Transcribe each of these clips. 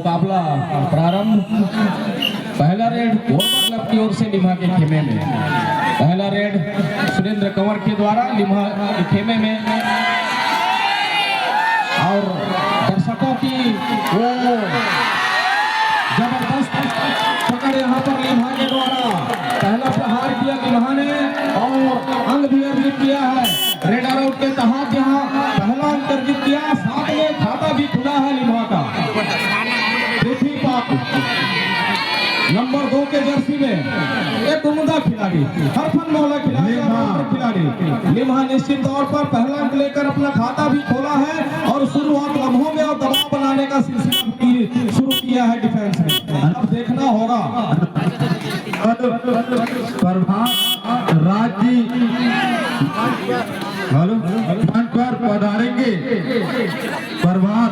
मुकाबला प्रारंभ। पहला रेड कोरबा क्लब की ओर से लिम्हा के खेमे में, पहला रेड सुरेंद्र कंवर के द्वारा लिम्हा के खेमे में, और दर्शकों की वो जबरदस्त पकड़ यहाँ पर लिम्हा के द्वारा पहला प्रहार किया लिम्हा ने और अंक भी अर्जित किया है। रेडर आउट के तहत यहाँ पहला अंक अर्जित किया, साथ में खाता भी खुला है लिम्हा का। पृथ्वी पाक नंबर 2 के जर्सी में एक उम्दा खिलाड़ी, हरफन मौला खिलाड़ी, लिम्हा निश्चित तौर पर पहला अंक लेकर अपना खाता भी खोला है और शुरुआत लम्हों में और दबाव बनाने का सिलसिला शुरू किया है डिफेंस में। अब देखना होगा प्रभात राज्य मंच पर पधारेंगे। प्रभात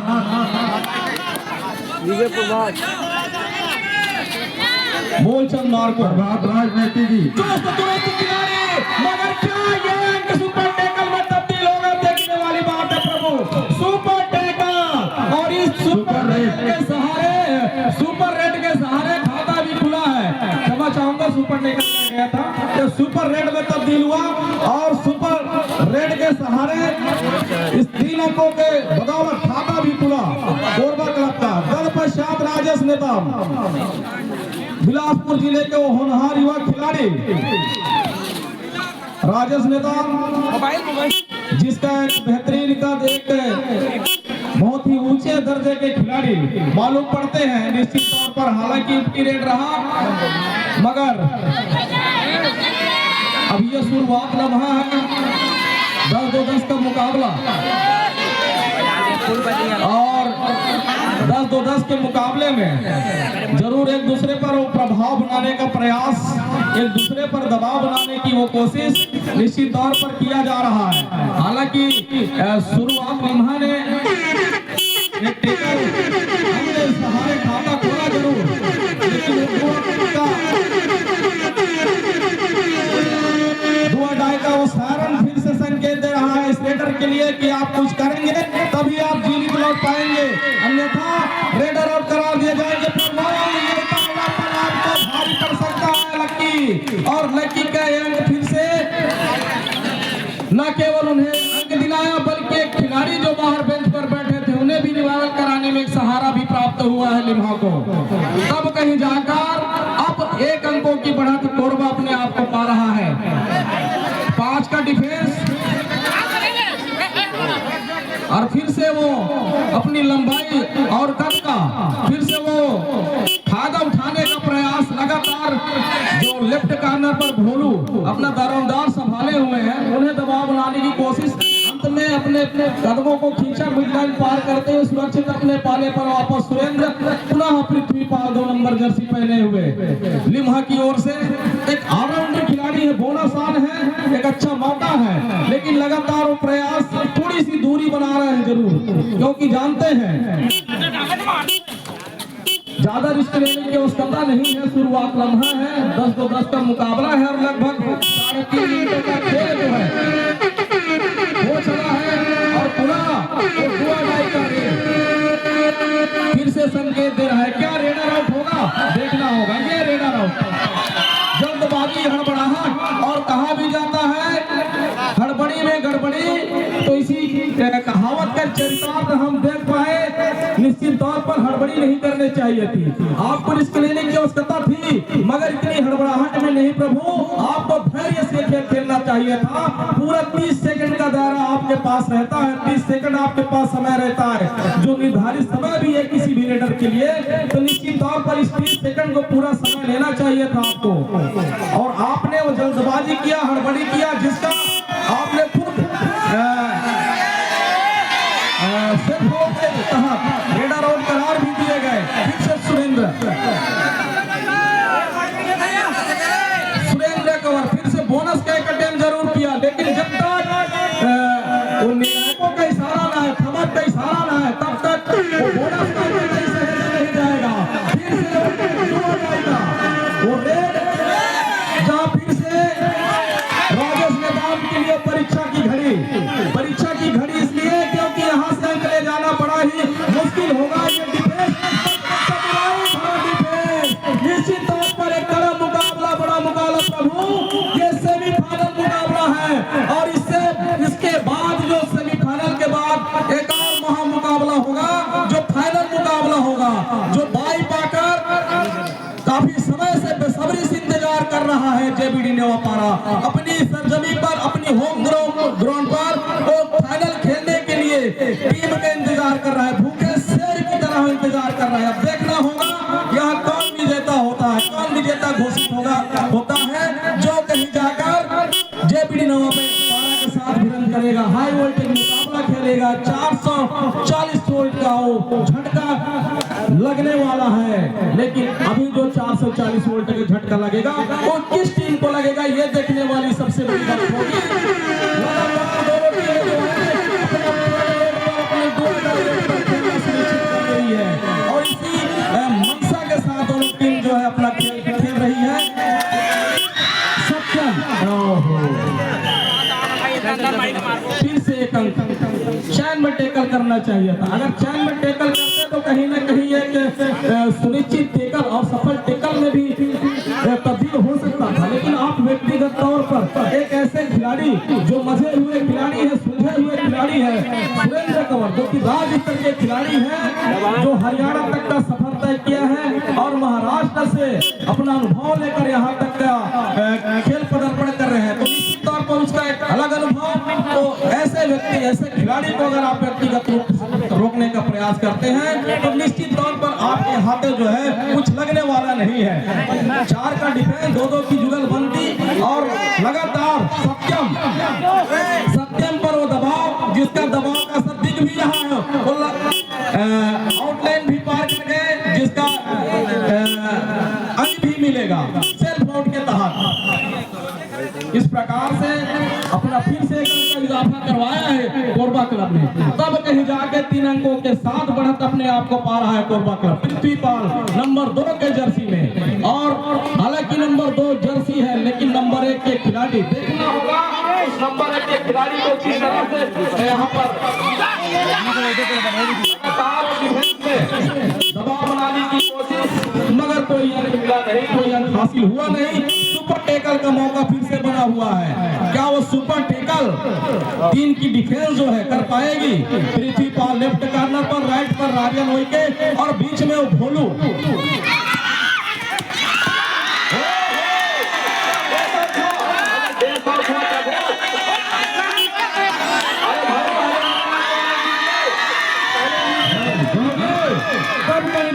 मूलचंद मार्को, प्रभात राजनीति जी मगर क्या ये अंक सुपर टैकल में तब्दील होगा? देखने वाली बात है प्रभु, सुपर टैकल और इस सुपर रेड के सहारे खाता भी खुला है। क्षमा चाहूंगा, सुपर टैकल गया था तो सुपर रेड में तब्दील हुआ और सुपर रेड के सहारे इस 3 अंकों के बदौलत खाता भी खुला कोरबा क्लब का। तत्पश्चात राजेश नेता बिलासपुर जिले के होनहार युवा खिलाड़ी राजेश नेता, जिसका एक बेहतरीन कद, एक बहुत ही ऊंचे दर्जे के खिलाड़ी मालूम पड़ते हैं निश्चित तौर पर। हालांकि इनकी रेड रहा मगर अब ये शुरुआत लम्हा है। 10-10 का मुकाबला और 10-10 के मुकाबले में जरूर एक दूसरे पर प्रभाव बनाने का प्रयास, एक दूसरे पर दबाव बनाने की वो कोशिश निश्चित तौर पर किया जा रहा है। हालांकि शुरुआत लिम्हा ने एक टेकल सहारे खाता खोला जरूर, लेकिन दुआ डाई का वो सायरन फिर से संकेत दे रहा है इस रेडर के लिए कि आप कुछ करेंगे तभी आप जीवित लौट पाएंगे, अन्यथा रेडर आउट करार दिए जाएंगे। आपको भारी पड़ सकता है लक्की, और लक्की का अंक फिर से न केवल उन्हें अंक दिलाया बल्कि खिलाड़ी जो बाहर बेंच पर बैठे थे उन्हें भी रिवाइवल कराने में एक सहारा भी प्राप्त हुआ है लिम्हा को। तब कहीं जाकर अब 1 अंकों की बढ़त कोरबा अपने आप को पा रहा है। 5 का डिफेंस और फिर से वो अपनी लंबाई और कद का फिर से वो फायदा उठाने का प्रयास लगातार। जो लेफ्ट कॉर्नर पर भोलू अपना दारोमदार संभाले हुए हैं, उन्हें दबाव बनाने की कोशिश, अंत में अपने कदमों को खींचा, मिड लाइन पार करते हुए सुरक्षित अपने पाले पर वापस सुरेंद्र। पुनः पृथ्वी पाल 2 नंबर जर्सी पहने हुए लिम्हा की ओर से एक ऑलराउंडर खिलाड़ी है, बोनस ऑन है, एक अच्छा मौका है, लेकिन लगातार वो प्रयास थोड़ी सी दूरी बना रहे हैं जरूर, क्योंकि जानते हैं ज्यादा रिस्क लेने की आवश्यकता नहीं है। शुरुआत लम्हा है, 10-10 का मुकाबला है और लगभग 3.5 मिनट का खेल जो है वो चला है और पूरा फिर से संकेत दे रहा है। क्या रेडर आउट होगा? देखना होगा। ये रेडर आउट, जल्दबाजी, हड़बड़ाहट, और कहा भी जाता है हड़बड़ी में गड़बड़ी, तो इसी कहावत का चरितार्थ हम देख पाए। निश्चित तौर पर हड़बड़ी नहीं करनी चाहिए थी, आपको रिस्क लेने की आवश्यकता थी, मगर इतनी हड़बड़ाहट में नहीं प्रभु, आपको धैर्य से खेल खेलना चाहिए था। पूरा 30 सेकंड का दायरा आपके पास रहता है, 30 सेकंड आपके पास समय रहता है, जो निर्धारित समय भी है किसी भी रेडर के लिए। तो निश्चित तौर पर इस 30 सेकंड को पूरा समय लेना चाहिए था आपको, और आपने वो जल्दबाजी किया, हड़बड़ी किया, जिसका आपने खुद रेडर आउट करार भी दिए गए। फिर से सुरेंद्र कंवर फिर से बोनस का एक अटेम्प्ट जरूर किया, लेकिन जब तक वो निर्णायकों का इशारा ना है, थमक का इशारा ना है, तब तक वो बोनस का नहीं जाएगा। फिर से वो रेड, जहाँ फिर से राजेश नेताम के लिए परीक्षा की घड़ी इसलिए क्योंकि यहाँ से अंक ले जाना बड़ा ही द्वारा अपनी सरजमी पर, अपनी होम ग्राउंड पर वो फाइनल खेलने के लिए टीम का इंतजार कर रहा है, भूखे शेर की तरह इंतजार कर रहा है। अब देखना होगा यहाँ कौन विजेता होता है, कौन विजेता घोषित होता है, जो कहीं जाकर जेपीडी नवा पे के साथ भिड़ंत करेगा, हाई वोल्टेज मुकाबला खेलेगा। 440 वोल्ट का वो झटका लगने वाला है, लेकिन अभी जो 440 वोल्ट का झटका लगेगा वो किस टीम को लगेगा, ये देखने वाली सबसे बड़ी बात होगी। लगातार दोनों टीमें जो है अपने सुनिश्चित कर रही है और इसी मनसा के साथ दोनों टीम जो है अपना खेल रही है। सत्यम फिर से एक अंक चैन में टेकल करना चाहिए था। अगर चैन में टेकल करते तो कहीं ना कहीं एक सुनिश्चित टेकल और सफल टेकल में भी तब्दील हो सकता था, लेकिन आप व्यक्तिगत तौर पर एक ऐसे खिलाड़ी जो मजे हुए खिलाड़ी है, सुलझे हुए खिलाड़ी है, सुरेंद्र कंवर, जो कि राज्य स्तर के खिलाड़ी हैं, जो हरियाणा तक का सफर तय किया है और महाराष्ट्र से अपना अनुभव लेकर यहाँ तक का खेल पदार्पण कर रहे हैं, तो निश्चित तौर पर उसका एक अलग अनुभव। तो ऐसे व्यक्ति, ऐसे खिलाड़ी को अगर आप व्यक्तिगत रूप से रोकने का प्रयास करते हैं तो निश्चित तौर पर आपके हाथे जो है कुछ लगने वाला नहीं है। 4 का डिफेंस, 2-2 की जुगलबंदी और लगातार सत्यम पर वो दबाव, जिसका दबाव का असर दिख भी रहा है, आउटलाइन भी पार कर गए, जिसका अंक भी मिलेगा सेल्फ आउट के तहत। इस प्रकार से अपना फिर से एक अंक का इजाफा करवाया है कोरबा क्लब ने, तब कहीं जाके 3 अंकों के साथ बढ़त अपने आप को पा रहा है कोरबा क्लब। पृथ्वीपाल नंबर 2 के जर्सी में, और हालांकि नंबर 2 जर्सी है, लेकिन नंबर 1 के खिलाड़ी देखना होगा उस नंबर 1 के खिलाड़ी को किस तरह से यहाँ पर दबाव बनाने की कोशिश, मगर कोई अंक मिला नहीं, कोई अंक हासिल हुआ नहीं। सुपर टेकल का मौका फिर से बना हुआ है, क्या वो सुपर टेकल 3 की डिफेंस जो है कर पाएगी? पृथ्वीपाल लेफ्ट कॉर्नर पर, राइट पर राजन ओइके और बीच में वो भोलू।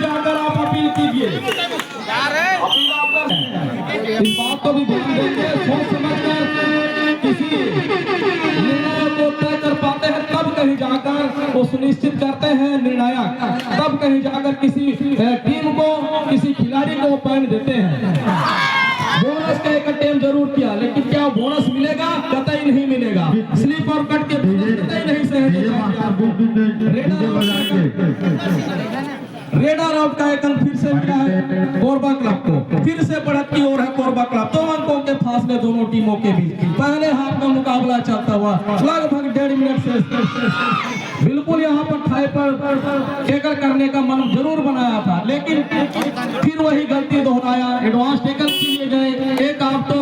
जाकर आप अपील कीजिए, इस बात को भी ध्यान देंगे, सोच समझकर किसी निर्णय को तय कर पाते हैं, तब कहीं जाकर वो सुनिश्चित करते हैं निर्णायक, तब कहीं जाकर किसी टीम को, किसी खिलाड़ी को पैन देते हैं। बोनस का एक अटेम्प्ट जरूर किया, लेकिन क्या बोनस मिलेगा? कतई नहीं मिलेगा। स्लिप और कट के कतई नहीं सहे। रेडर आउट का एक अंक फिर से मिला है कोरबा क्लब को, फिर से बढ़त की ओर है कोरबा क्लब। 2 अंकों के फासले दोनों टीमों के बीच। पहले हाफ का मुकाबला चलता हुआ लगभग 1.5 मिनट से बिल्कुल यहाँ पर ठाई पर टेकल करने का मन जरूर बनाया था, लेकिन फिर वही गलती दोहराया, एडवांस टेकल के लिए गए। एक आप तो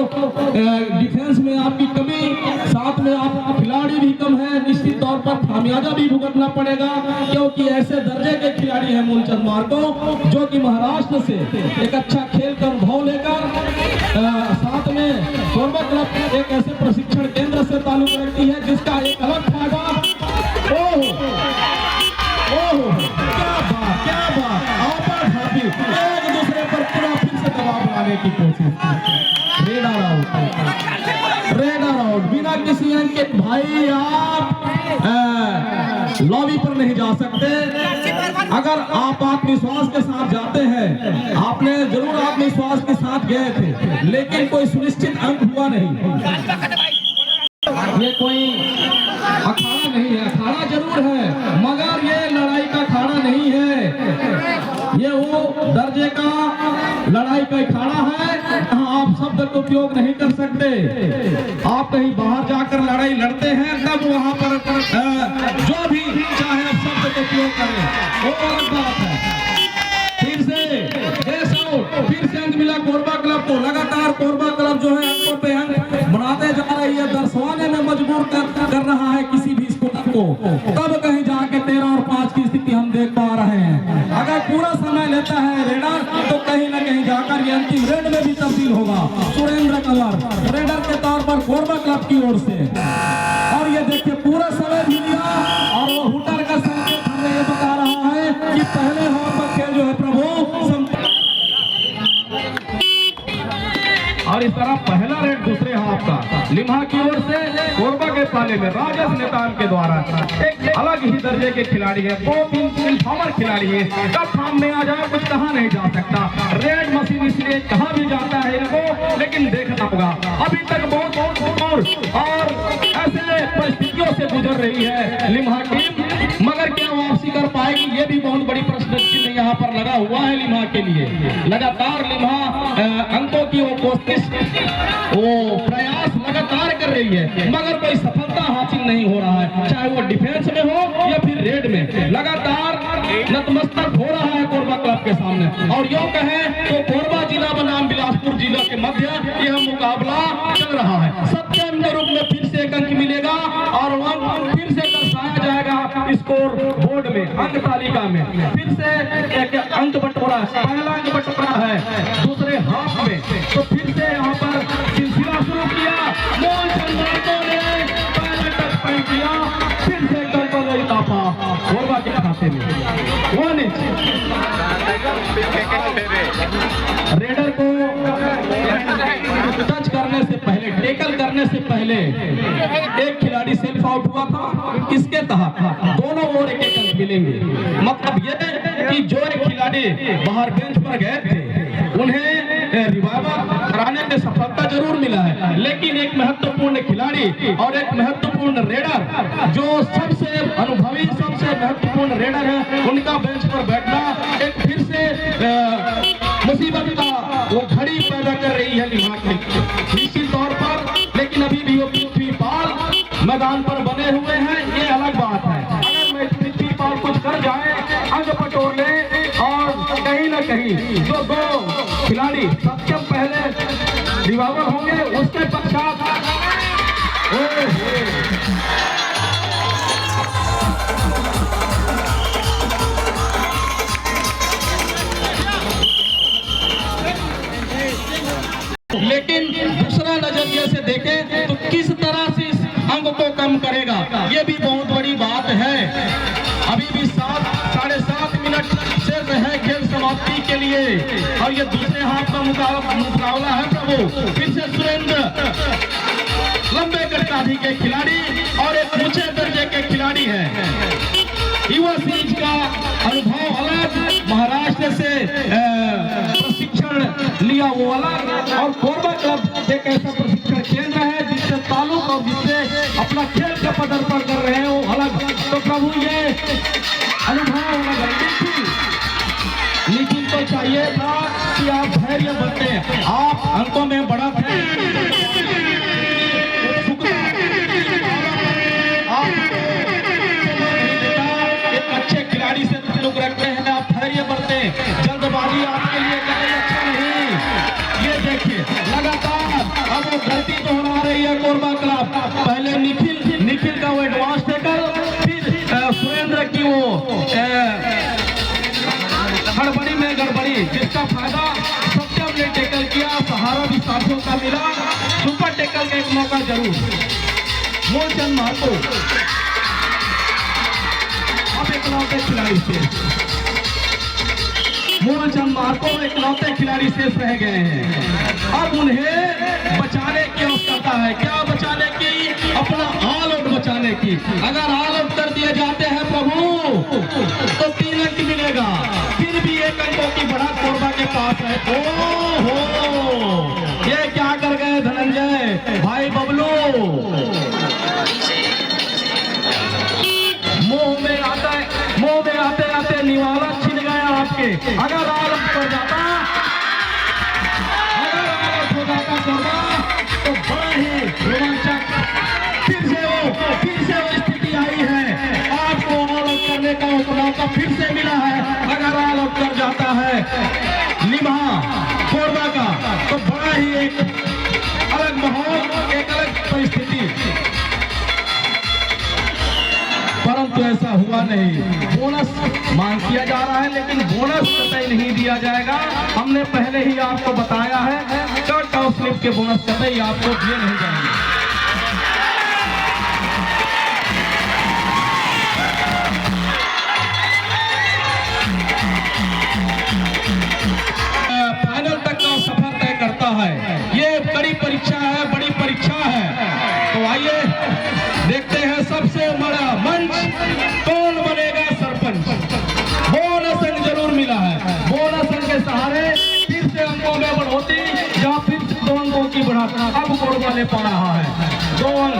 डिफेंस में आपकी कमी, साथ में आप खिलाड़ी भी कम है, निश्चित तौर पर खामियाजा भी भुगतना पड़ेगा, क्योंकि ऐसे दर्जे के खिलाड़ी हैं मूलचंद मार्को, जो कि महाराष्ट्र से एक अच्छा खेल का अनुभव लेकर साथ में कोरबा क्लब एक ऐसे प्रशिक्षण केंद्र से ताल्लुक रखती है जिसका एक अलग फायदा। क्या बात एक दूसरे पर पूरा फिर से दबाव बनाने की कोशिश। रेडर आउट बिना किसी अंक के। भाई आप लॉबी पर नहीं जा सकते। अगर आप आत्मविश्वास के साथ जाते हैं, आपने जरूर आत्मविश्वास के साथ गए थे, लेकिन कोई सुनिश्चित अंक हुआ नहीं। ये कोई अखाड़ा नहीं है, अखाड़ा जरूर है मगर ये लड़ाई का अखाड़ा नहीं है, ये वो दर्जे का लड़ाई का अखाड़ा है जहाँ आप शब्द का उपयोग नहीं कर सकते। आप कहीं बाहर जाकर लड़ाई लड़ते हैं तब वहां पर जो भी चाहे आप शब्द का उपयोग करें, वो अलग बात है। फिर से अंक मिला कोरबा क्लब को। लगातार कोरबा क्लब जो है अंकों पे अंक बनाते जा रही है, दर्शवाने में मजबूर कर रहा है किसी भी स्कोर को। तब कहीं जाके 13 और 5 की स्थिति हम देख पा रहे हैं। अगर पूरा समय लेता है रेडर तो कहीं ना कहीं जाकर ये अंतिम रेड में भी तब्दील होगा। सुरेंद्र कंवर रेडर के तौर पर कोरबा क्लब की ओर से, और ये देखिए पूरा समय भी लिया और वो हुटर का संकेत हमें ये बता रहा है कि पहले हाफ का खेल जो है प्रभु और इस तरह पहला रेड दूसरे हाफ का लिम्हा की ओर से कोरबा के पाले में राजेश नेतान के द्वारा एक अलग ही दर्जे के खिलाड़ी है, बहुत इनफॉर्मर खिलाड़ी है। कब फॉर्म में आ जाए कुछ कहा नहीं जा सकता। रेड मशीन इसलिए कहा भी जाता है इनको, लेकिन देखना होगा अभी तक बहुत और ऐसे परिस्थितियों से गुजर रही है लिम्हा टीम, मगर क्या वापसी कर पाएगी ये भी बहुत बड़ी प्रश्न चिन्ह यहाँ पर लगा हुआ है लिम्हा के लिए। लगातार लिम्हा अंकों की वो कोशिश वो प्रयास लगातार कर रही है, मगर कोई सफलता हासिल नहीं हो रहा है, चाहे वो डिफेंस में हो या फिर रेड में। लगातार नतमस्तक हो रहा है कोरबा क्लब के सामने। और यूं कहें तो कोरबा जिला बनाम बिलासपुर जिला के मध्य यह मुकाबला चल रहा है। सत्यम के रूप में फिर से एक अंक मिलेगा और वह फिर से दर्शाया जाएगा स्कोर बोर्ड में, अंक तालिका में फिर से एक अंक बंटवारा, पहला अंक बंटवारा है दूसरे हाफ में, तो फिर से यहाँ पर सिलसिला शुरू किया। मोहन चंद्र ने पहले टच पॉइंट किया, फिर से गड़बड़ इजाफा कोरबा के खाते में 1 इंच। रेडर को टच करने से पहले, टेकल करने से पहले एक खिलाड़ी सेल्फ आउट हुआ था। किसके तहत? दोनों ओर एक अंक मिलेंगे। मतलब ये कि जो एक खिलाड़ी बाहर बेंच पर गए थे उन्हें रिवाइवल कराने में सफलता जरूर मिला है, लेकिन एक महत्वपूर्ण खिलाड़ी और एक महत्वपूर्ण रेडर जो सबसे अनुभवी सबसे महत्वपूर्ण रेडर है, उनका बेंच पर बैठना एक फिर से मुसीबत का वो घड़ी पैदा कर रही है लिम्हा निश्चित तौर पर। लेकिन अभी भी वो पृथ्वी पाल मैदान पर बने हुए हैं, ये अलग बात है। अगर पृथ्वी पाल कुछ कर जाए, अंग बटोर ले, और कहीं ना कहीं जो दो खिलाड़ी सत्यम पहले रिवाइवल होंगे उसके पश्चात लेकिन दूसरा नजरिए से देखें तो किस तरह से इस अंग को कम करेगा ये भी बहुत बड़ी बात है। अभी भी 7-7.5 मिनट शेष है खेल समाप्ति के लिए, और ये दूसरे हाथ का मुकाबला है प्रभु। फिर से सुरेंद्र लंबे गटकाठी के खिलाड़ी और एक ऊंचे दर्जे के खिलाड़ी है। युवा सीज का अनुभव अलग, महाराष्ट्र से प्रशिक्षण लिया वो अलग, और कोरबा क्लब एक ऐसा प्रशिक्षण केंद्र है जिससे ताल्लुक और जिससे अपना खेल का पदार्पण कर रहे हैं वो अलग। तो प्रभु ये अनुभव निखिल को चाहिए था कि आप धैर्य बरते, आप अंकों में बढ़ा थे, एक अच्छे खिलाड़ी से ताल्लुक रखते हैं, आप धैर्य बरते, जल्दबाजी आपके लिए कहीं अच्छा नहीं। ये देखिए लगातार अब वो गलती दोहरा रही है कोरबा क्लब। पहले निखिल का वो एडवांस टेकल, फिर सुरेंद्र की वो हड़बड़ी में गड़बड़ी, जिसका फायदा सत्यम ने टेकल किया, सहारा भी साथियों का मिला। सुपर टेकल का एक मौका जरूर मूलचंद महतो अब इकलौते खिलाड़ी से, मूलचंद महतो इकलौते खिलाड़ी शेष रह गए हैं। अब उन्हें बचाने की आवश्यकता है। क्या बचाने की? अपना ऑल आउट बचाने की। अगर ऑल आउट कर दिए जाते हैं प्रभु तो 3 अंक मिलेगा, फिर भी 1 अंकों की बढ़त कोरबा के पास है। ये क्या कर गए धनंजय भाई बबलू, मुंह में आते आते निवाला छिन गया आपके। अगर ऑल आउट हो जाता कोरबा तो बड़ा ही रोमांचक फिर से वो स्थिति आई है। आपको ऑल आउट करने का मौका फिर से मिला है। अगर ऑल आउट कर जाता है लिम्हा कोरबा का तो बड़ा ही एक अलग माहौल, एक अलग परिस्थिति, परंतु ऐसा ऐसा हुआ नहीं। बोनस मांग किया जा रहा है, लेकिन बोनस कतई नहीं दिया जाएगा। हमने पहले ही आपको बताया है, कट ऑफ स्लिप के बोनस कतई आपको दिए नहीं जाएंगे। फाइनल तक का सफर तय करता है। ये बड़ी परीक्षा है, बड़ी परीक्षा है। तो आइए देखते हैं सबसे बड़ा मंच कौन बनेगा सरपंच। बोनस अंक जरूर मिला है। बोनस अंक के सहारे फिर से अंकों में बढ़ोतरी, या फिर 2 अंकों की बढ़ोतरी अब कोरबा ले पा रहा है। 2 अंक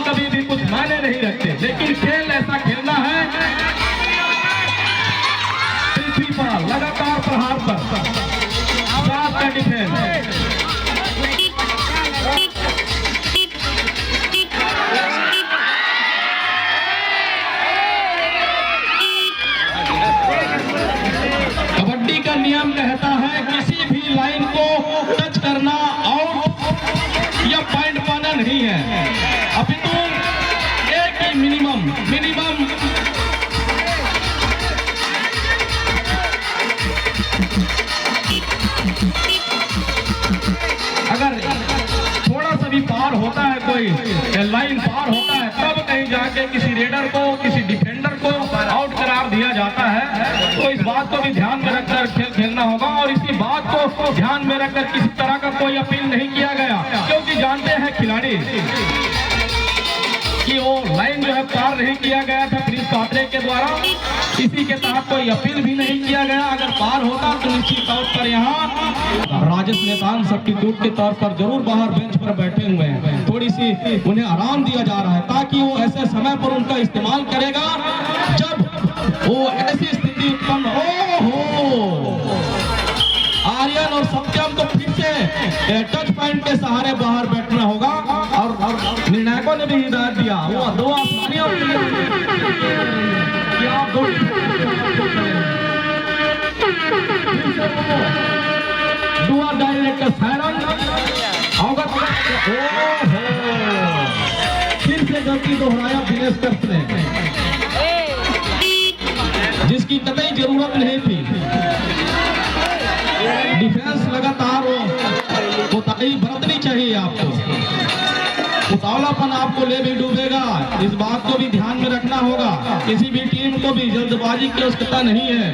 कभी भी कुछ मायने नहीं रखते, लेकिन खेल ऐसा खेलना है पृथ्वी पर लगातार प्रहार पर 7 का डिफेंस। कबड्डी का नियम कहता है किसी भी लाइन को टच करना आउट या पॉइंट पाना नहीं है, अपितु एक ही मिनिमम अगर थोड़ा सा भी पार होता है, कोई लाइन पार होता है, तब कहीं जाके किसी रेडर को, किसी डिफेंडर को आउट करार दिया जाता है। तो इस बात को भी ध्यान में रखकर खेल खेलना होगा, और इसी बात को ध्यान में रखकर किसी तरह का कोई अपील नहीं किया गया, क्योंकि जानते हैं खिलाड़ी कि वो लाइन जो है पार नहीं किया गया था प्रिंस पात्रे के द्वारा, इसी के तहत कोई अपील भी नहीं किया गया। अगर पार होता तो निश्चित तौर पर यहाँ राजेश नेतान सब्स्टिट्यूट के तौर पर जरूर बाहर बेंच पर बैठे हुए हैं। थोड़ी सी उन्हें आराम दिया जा रहा है, ताकि वो ऐसे समय पर उनका इस्तेमाल करेगा जब वो ऐसी स्थिति उत्पन्न हो। आर्यन और सत्यम को फिर से टच पॉइंट के सहारे बाहर बैठना होगा, और निर्णायकों ने भी हिदायत दिया, वो 2 आसानियां डायरेक्टर सायरन अवगत। फिर से गलती दोहराया दिनेश कर्स ने, जिसकी कतई जरूरत नहीं थी। डिफेंस लगातार कोताही बरतनी चाहिए आपको, उतावलापन आपको ले भी डूबेगा, इस बात को भी ध्यान में रखना होगा। किसी भी टीम को भी जल्दबाजी की आवश्यकता नहीं है।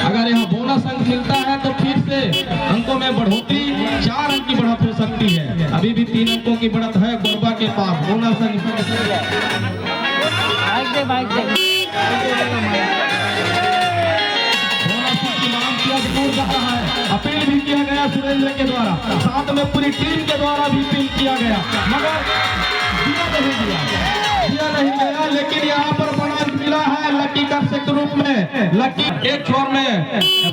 अगर यहाँ बोनस अंक मिलता है तो फिर से अंकों में बढ़ोतरी, 4 अंक की बढ़त हो सकती है। अभी भी 3 अंकों की बढ़त है कोरबा के पास। बोनस अंक अपील भी किया गया सुरेंद्र के द्वारा, साथ में पूरी टीम के द्वारा भी अपील किया गया, मगर दिया नहीं गया। लेकिन यहाँ पर बड़ा अंक मिला है लकी कर्से के रूप में। लकी एक छोर में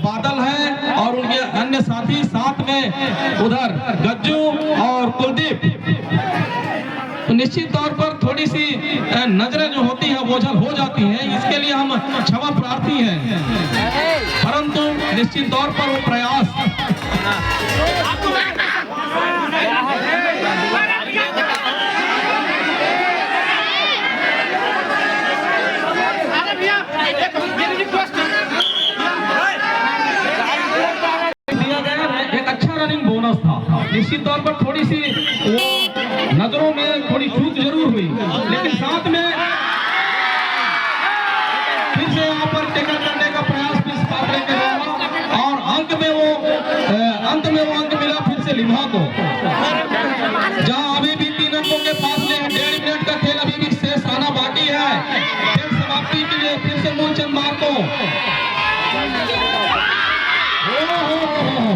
बादल है और उनके अन्य साथी, साथ में उधर गज्जू और कुलदीप। तो निश्चित तौर पर थोड़ी सी नजरें जो होती हैं बोझल हो जाती हैं, इसके लिए हम क्षमा प्रार्थी हैं, परंतु निश्चित तौर पर वो प्रयास दिया गया। एक अच्छा रनिंग बोनस था। निश्चित तौर पर थोड़ी सी वो नजरों में थोड़ी चूक जरूर हुई, लेकिन साथ में फिर से यहाँ पर टेकल करने का प्रयास प्रिंस पात्रे के द्वारा, और अंत में वो अंक मिला फिर से लिम्हा को, जहाँ अभी भी 3 अंकों के फासले हैं। 1.5 मिनट का खेल अभी भी शेष आना बाकी है। खेल समाप्ति के लिए फिर से मूलचंद मार को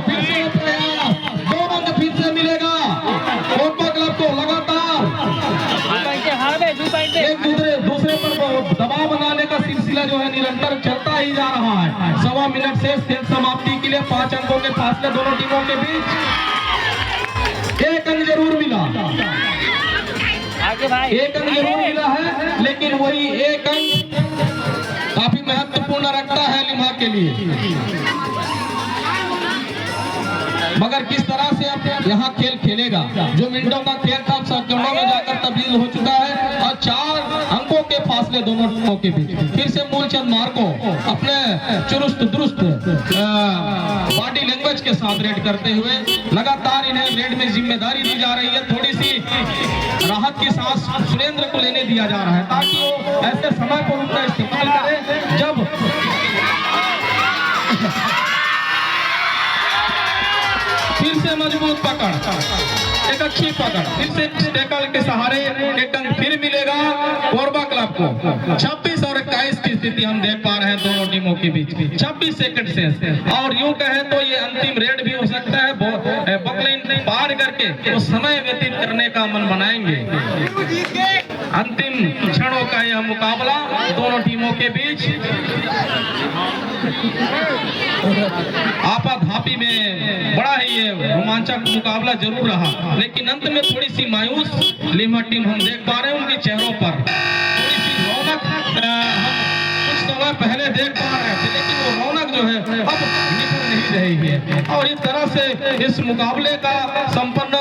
फिर से प्रयास, 2 अंक फिर से मिलेगा कोरबा क्लब को। लगातार एक दूसरे पर दबाव बनाने का सिलसिला जो है निरंतर चलता ही जा रहा है। 1.25 मिनट से खेल समाप्ति के लिए 5 अंकों के फासले दोनों टीमों के बीच। 1 अंक जरूर मिला, 1 अंक जरूर मिला है, लेकिन वही 1 अंक काफी महत्वपूर्ण रखता है लिम्हा के लिए। मगर किस तरह से अब यहाँ खेल खेलेगा, जो मिनटों का खेल था सेकंडों में जाकर तब्दील हो चुका है। फासले दोनों टीमों के बीच। फिर से मूलचंद मार्को अपने चुरुस्त दुरुस्त बॉडी लैंग्वेज के साथ रेड करते हुए लगातार इन्हें रेड में जिम्मेदारी दी जा रही है। थोड़ी सी राहत की सांस सुरेंद्र को लेने दिया जा रहा है ताकि वो ऐसे समय पर उनका इस्तेमाल करे जब फिर से मजबूत पकड़, एक अच्छी पकड़, फिर से टैकल के सहारे एक अंक फिर मिलेगा कोरबा क्लब को। 26 और 21 की स्थिति हम देख पा रहे हैं दोनों टीमों के बीच में। 26 सेकंड से और यूं कहे तो ये अंतिम रेड भी हो सकता है। बकलाइन पार करके वो समय व्यतीत करने का मन बनाएंगे। अंतिम क्षणों का यह मुकाबला दोनों टीमों के बीच आपाधापी में बड़ा ही ये रोमांचक मुकाबला जरूर रहा, लेकिन अंत में थोड़ी सी मायूस लिम्हा टीम हम देख पा रहे हैं। उनके चेहरों पर थोड़ी सी रौनक हम कुछ समय पहले देख पा रहे थे, लेकिन वो रौनक जो है अब निकल नहीं रही है और इस तरह से इस मुकाबले का संपन्न